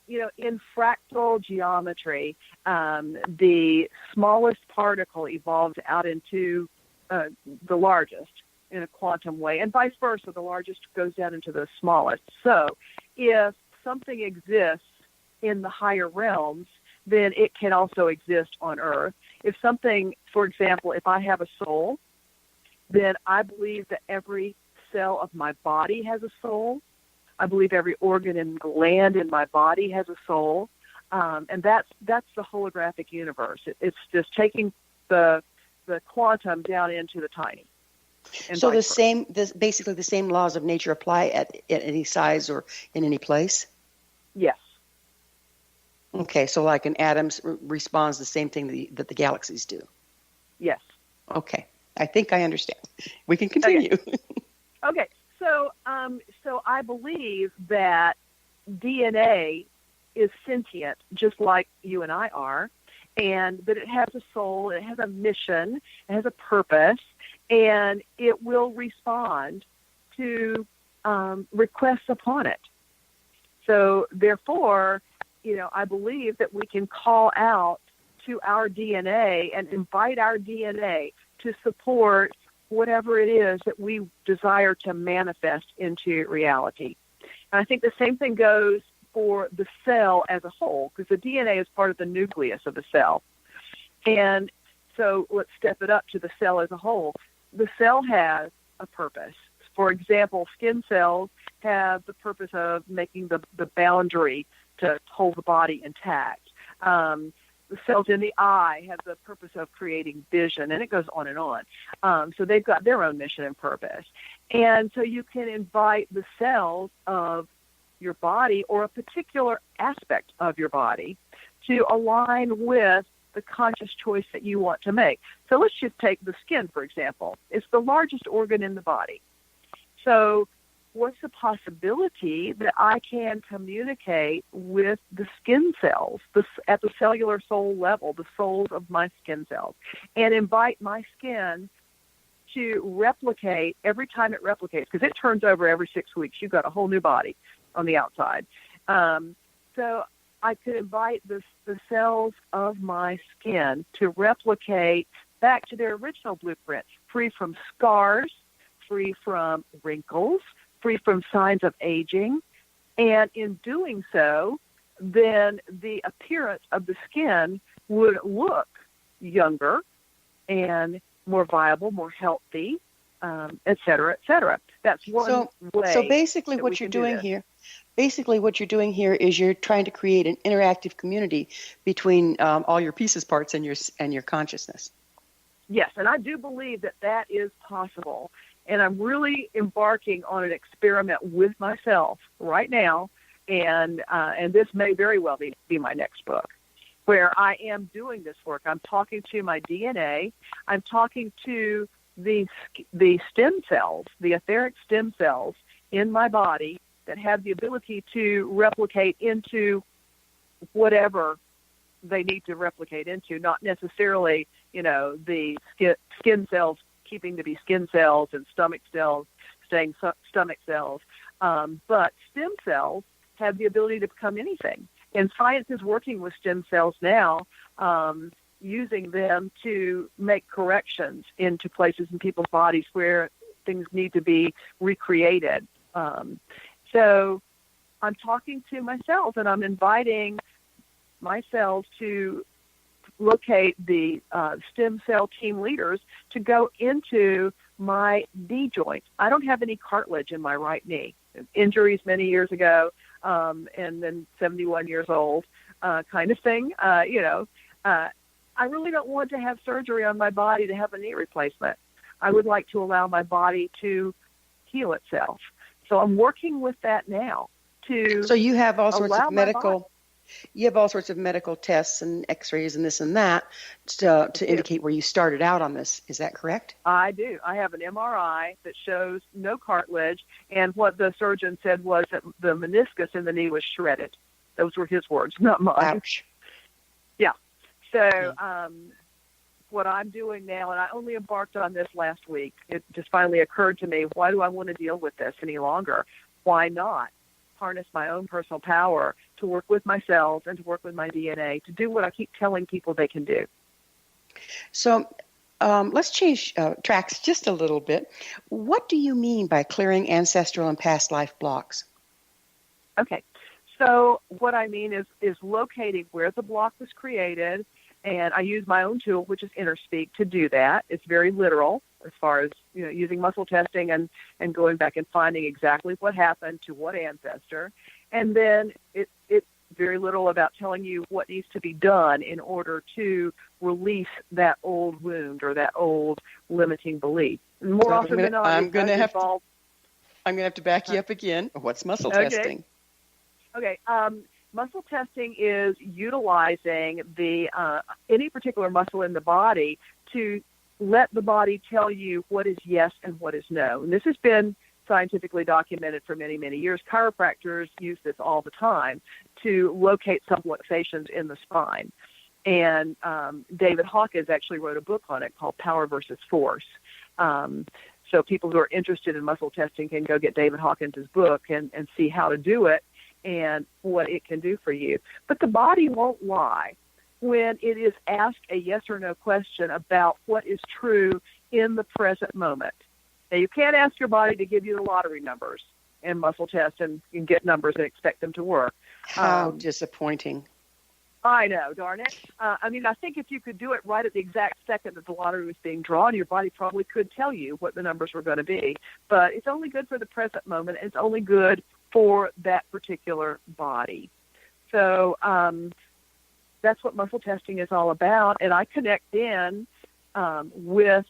in fractal geometry, the smallest particle evolves out into the largest in a quantum way, and vice versa. The largest goes down into the smallest. So, if something exists in the higher realms, then it can also exist on Earth. If something, for example, if I have a soul, then I believe that every cell of my body has a soul. I believe every organ and gland in my body has a soul. And that's the holographic universe. It's just taking the quantum down into the tiny. So basically the same laws of nature apply at any size or in any place? Yes. Okay, so like an atom responds the same thing that the galaxies do? Yes. Okay, I think I understand. We can continue. Okay. So I believe that DNA is sentient, just like you and I are, and that it has a soul, it has a mission, it has a purpose, and it will respond to requests upon it. So therefore, I believe that we can call out to our DNA and invite our DNA to support whatever it is that we desire to manifest into reality. And I think the same thing goes for the cell as a whole, because the DNA is part of the nucleus of the cell. And so let's step it up to the cell as a whole. The cell has a purpose. For example, skin cells have the purpose of making the boundary to hold the body intact. The cells in the eye have the purpose of creating vision, and it goes on and on. So they've got their own mission and purpose. And so you can invite the cells of your body or a particular aspect of your body to align with the conscious choice that you want to make. So let's just take the skin, for example. It's the largest organ in the body. So what's the possibility that I can communicate with the skin cells at the cellular soul level, the souls of my skin cells, and invite my skin to replicate every time it replicates, because it turns over every 6 weeks. You've got a whole new body on the outside. So I could invite the cells of my skin to replicate back to their original blueprint, free from scars, free from wrinkles, free from signs of aging. And in doing so, then the appearance of the skin would look younger and more viable, more healthy, et cetera, et cetera. That's one way. So basically what you're doing here, is you're trying to create an interactive community between all your pieces, parts, and your consciousness. Yes, and I do believe that is possible. And I'm really embarking on an experiment with myself right now, and this may very well be my next book, where I am doing this work. I'm talking to my DNA. I'm talking to the stem cells, the etheric stem cells in my body that have the ability to replicate into whatever they need to replicate into, not necessarily, the skin cells keeping to be skin cells and stomach cells staying stomach cells. But stem cells have the ability to become anything. And science is working with stem cells now, using them to make corrections into places in people's bodies where things need to be recreated. So I'm talking to myself, and I'm inviting my cells to locate the stem cell team leaders to go into my knee joint. I don't have any cartilage in my right knee. Injuries many years ago, and then 71 years old, kind of thing. I really don't want to have surgery on my body to have a knee replacement. I would like to allow my body to heal itself. So I'm working with that now to. So you have all sorts of medical. You have all sorts of medical tests and X-rays and this and that to indicate where you started out on this. Is that correct? I do. I have an MRI that shows no cartilage, and what the surgeon said was that the meniscus in the knee was shredded. Those were his words, not mine. Ouch. Yeah. So what I'm doing now, and I only embarked on this last week, it just finally occurred to me, why do I want to deal with this any longer? Why not harness my own personal power to work with my cells and to work with my DNA to do what I keep telling people they can do? So let's change tracks just a little bit. What do you mean by clearing ancestral and past life blocks? Okay. So what I mean is locating where the block was created, and I use my own tool, which is InnerSpeak, to do that. It's very literal as far as using muscle testing and going back and finding exactly what happened to what ancestor. And then it's very little about telling you what needs to be done in order to release that old wound or that old limiting belief. And more often than not, I'm going to have to back you up again. What's muscle testing? Okay. Muscle testing is utilizing the any particular muscle in the body to let the body tell you what is yes and what is no. And this has been scientifically documented for many, many years. Chiropractors use this all the time to locate subluxations in the spine. And David Hawkins actually wrote a book on it called Power versus Force. So people who are interested in muscle testing can go get David Hawkins' book and see how to do it and what it can do for you. But the body won't lie when it is asked a yes or no question about what is true in the present moment. Now, you can't ask your body to give you the lottery numbers and muscle test and get numbers and expect them to work. How disappointing. I know, darn it. I think if you could do it right at the exact second that the lottery was being drawn, your body probably could tell you what the numbers were going to be. But it's only good for the present moment. It's only good for that particular body. So that's what muscle testing is all about. And I connect in with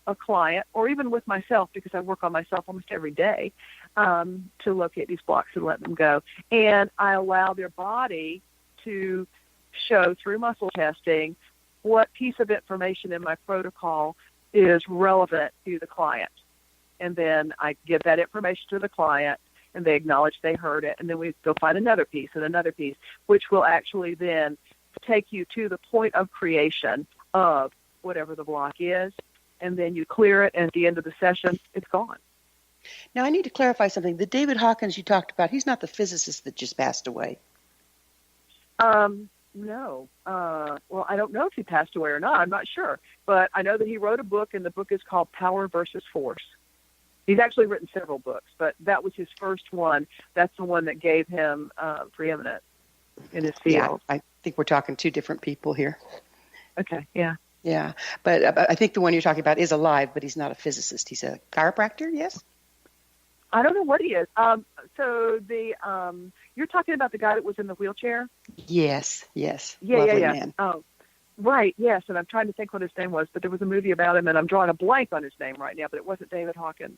a client or even with myself, because I work on myself almost every day, to locate these blocks and let them go. And I allow their body to show through muscle testing what piece of information in my protocol is relevant to the client. And then I give that information to the client, and they acknowledge they heard it, and then we go find another piece and another piece, which will actually then take you to the point of creation of whatever the block is, and then you clear it, and at the end of the session, it's gone. Now, I need to clarify something. The David Hawkins you talked about, he's not the physicist that just passed away. No. Well, I don't know if he passed away or not. I'm not sure. But I know that he wrote a book, and the book is called Power versus Force. He's actually written several books, but that was his first one. That's the one that gave him preeminence in his field. Yeah, I think we're talking two different people here. Okay, yeah. Yeah, but I think the one you're talking about is alive, but he's not a physicist. He's a chiropractor, yes? I don't know what he is. So you're talking about the guy that was in the wheelchair? Yes. Lovely man. Oh, right, yes, and I'm trying to think what his name was, but there was a movie about him, and I'm drawing a blank on his name right now, but it wasn't David Hawkins.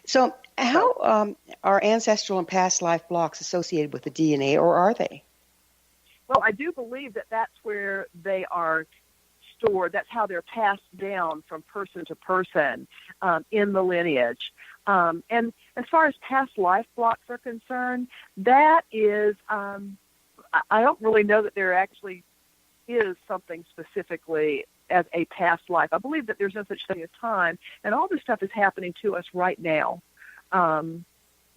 So how are ancestral and past life blocks associated with the DNA, or are they? Well, I do believe that that's where they are stored. That's how they're passed down from person to person in the lineage. And as far as past life blocks are concerned, that is, I don't really know that there actually is something specifically as a past life. I believe that there's no such thing as time, and all this stuff is happening to us right now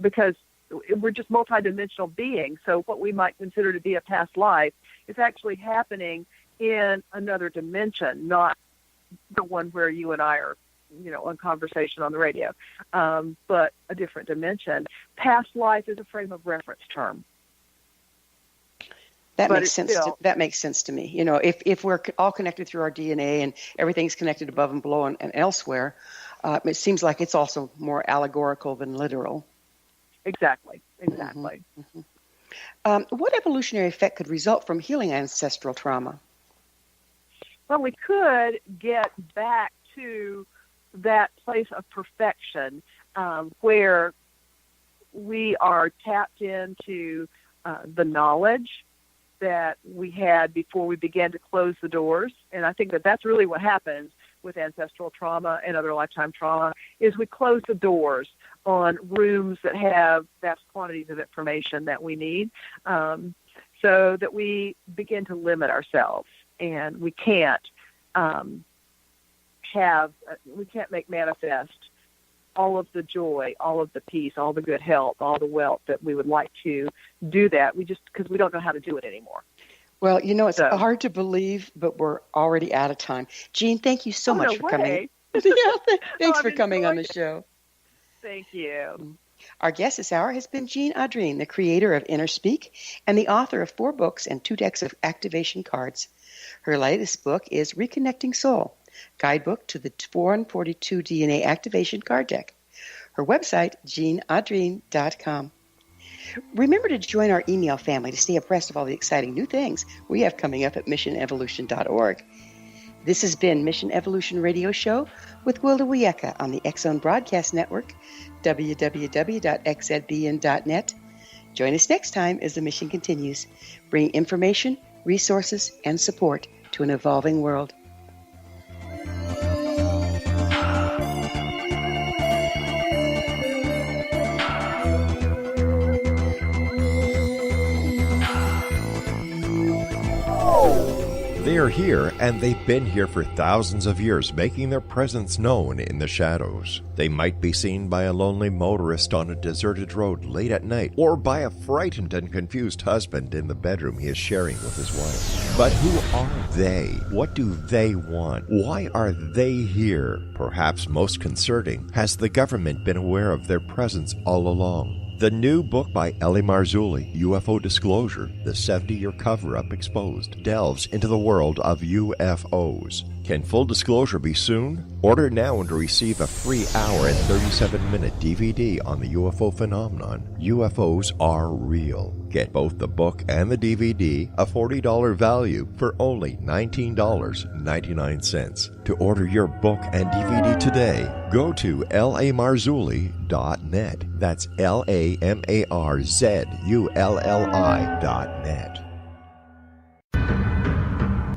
because we're just multidimensional beings. So what we might consider to be a past life is actually happening in another dimension, not the one where you and I are, on conversation on the radio, but a different dimension. Past life is a frame of reference term. That makes sense. That makes sense to me. If we're all connected through our DNA and everything's connected above and below and elsewhere, it seems like it's also more allegorical than literal. Exactly. Mm-hmm. What evolutionary effect could result from healing ancestral trauma? Well, we could get back to that place of perfection where we are tapped into the knowledge that we had before we began to close the doors. And I think that that's really what happens with ancestral trauma and other lifetime trauma, is we close the doors on rooms that have vast quantities of information that we need, so that we begin to limit ourselves, and we can't make manifest all of the joy, all of the peace, all the good health, all the wealth that we would like to do that. Because we don't know how to do it anymore. Well, it's hard to believe, but we're already out of time. Jean, thank you so much for coming. Thanks for coming on the show. Thank you. Our guest this hour has been Jean Adrienne, the creator of InnerSpeak and the author of 4 books and 2 decks of activation cards. Her latest book is Reconnecting Soul Guidebook to the 442 DNA Activation Card Deck. Her website, jeanadrienne.com. Remember to join our email family to stay abreast of all the exciting new things we have coming up at missionevolution.org. This has been Mission Evolution Radio Show with Gwilda Wiyaka on the X-Zone Broadcast Network, www.xzbn.net. Join us next time as the mission continues, bringing information, resources, and support to an evolving world. They are here, and they've been here for thousands of years, making their presence known in the shadows. They might be seen by a lonely motorist on a deserted road late at night, or by a frightened and confused husband in the bedroom he is sharing with his wife. But who are they? What do they want? Why are they here? Perhaps most concerning, has the government been aware of their presence all along? The new book by Rel-mar, UFO Disclosure, the 70-year cover-up exposed, delves into the world of UFOs. Can full disclosure be soon? Order now and receive a free hour and 37-minute DVD on the UFO phenomenon. UFOs are real. Get both the book and the DVD, a $40 value, for only $19.99. To order your book and DVD today, go to lamarzulli.net. That's LAMARZULLI.net.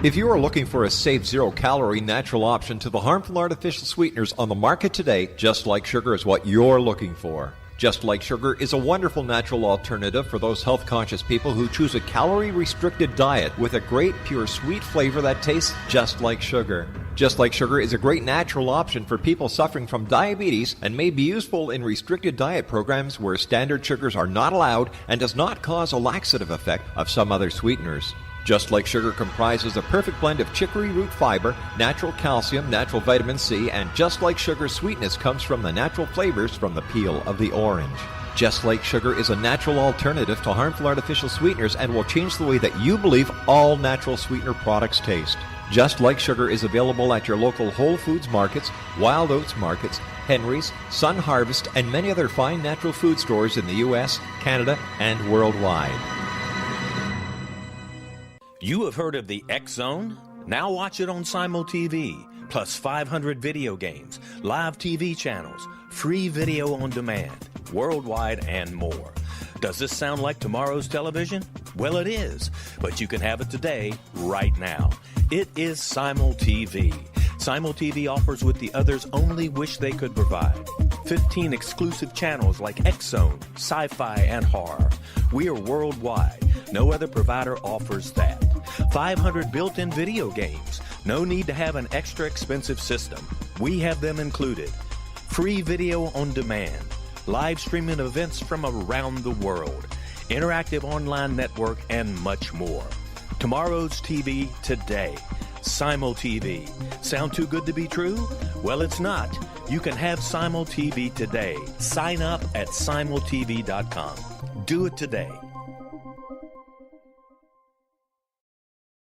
If you are looking for a safe, zero-calorie, natural option to the harmful artificial sweeteners on the market today, Just Like Sugar is what you're looking for. Just Like Sugar is a wonderful natural alternative for those health-conscious people who choose a calorie-restricted diet with a great, pure, sweet flavor that tastes just like sugar. Just Like Sugar is a great natural option for people suffering from diabetes and may be useful in restricted diet programs where standard sugars are not allowed and does not cause a laxative effect of some other sweeteners. Just Like Sugar comprises a perfect blend of chicory root fiber, natural calcium, natural vitamin C, and Just Like Sugar's sweetness comes from the natural flavors from the peel of the orange. Just Like Sugar is a natural alternative to harmful artificial sweeteners and will change the way that you believe all natural sweetener products taste. Just Like Sugar is available at your local Whole Foods markets, Wild Oats markets, Henry's, Sun Harvest, and many other fine natural food stores in the U.S., Canada, and worldwide. You have heard of the X-Zone? Now watch it on Simul TV, plus 500 video games, live TV channels, free video on demand, worldwide, and more. Does this sound like tomorrow's television? Well, it is, but you can have it today, right now. It is Simul TV. Simul TV offers what the others only wish they could provide. 15 exclusive channels like X-Zone, Sci-Fi, and Horror. We are worldwide. No other provider offers that. 500 built-in video games. No need to have an extra expensive system. We have them included. Free video on demand. Live streaming events from around the world. Interactive online network, and much more. Tomorrow's TV today. Simul TV. Sound too good to be true? Well, it's not. You can have Simul TV today. Sign up at simultv.com. Do it today.